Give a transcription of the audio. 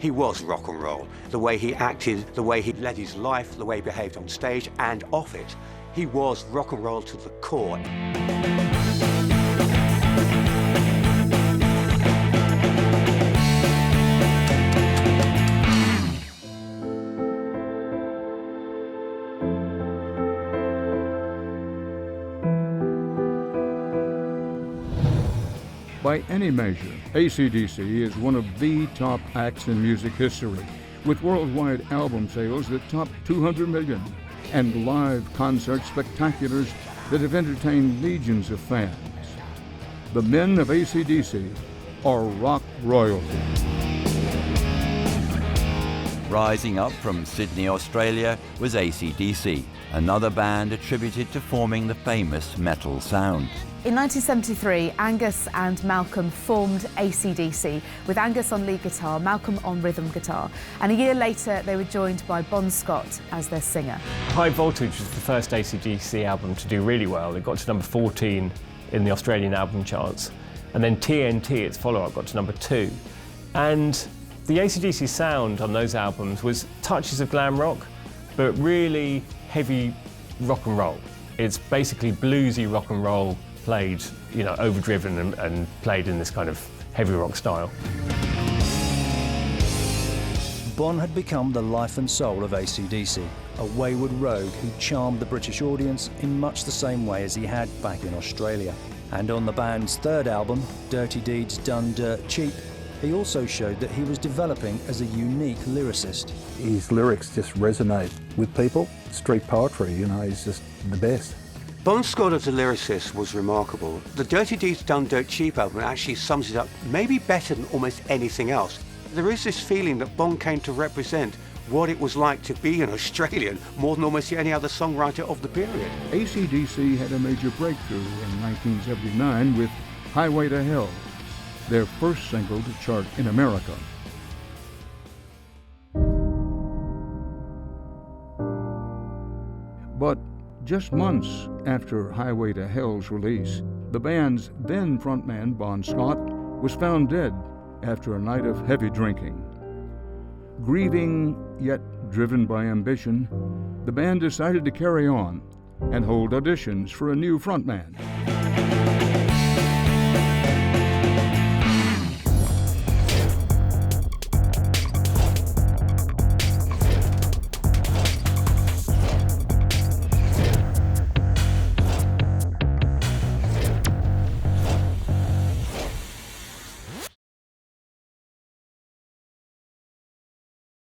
He was rock and roll. The way he acted, the way he led his life, the way he behaved on stage and off it. He was rock and roll to the core. By any measure, AC/DC is one of the top acts in music history, with worldwide album sales that top 200 million and live concert spectaculars that have entertained legions of fans. The men of AC/DC are rock royalty. Rising up from Sydney, Australia was AC/DC, another band attributed to forming the famous metal sound. In 1973, Angus and Malcolm formed AC/DC, with Angus on lead guitar, Malcolm on rhythm guitar, and a year later they were joined by Bon Scott as their singer. High Voltage was the first AC/DC album to do really well. It got to number 14 in the Australian album charts, and then TNT, its follow-up, got to number 2. And the AC/DC sound on those albums was touches of glam rock, but really heavy rock and roll. It's basically bluesy rock and roll played, overdriven and played in this kind of heavy rock style. Bon had become the life and soul of AC/DC, a wayward rogue who charmed the British audience in much the same way as he had back in Australia. And on the band's third album, Dirty Deeds Done Dirt Cheap, he also showed that he was developing as a unique lyricist. His lyrics just resonate with people. Street poetry, he's just the best. Bon Scott as a lyricist was remarkable. The Dirty Deeds Done Dirt Cheap album actually sums it up maybe better than almost anything else. There is this feeling that Bon came to represent what it was like to be an Australian more than almost any other songwriter of the period. AC/DC had a major breakthrough in 1979 with Highway to Hell, their first single to chart in America. But just months after Highway to Hell's release, the band's then frontman, Bon Scott, was found dead after a night of heavy drinking. Grieving, yet driven by ambition, the band decided to carry on and hold auditions for a new frontman.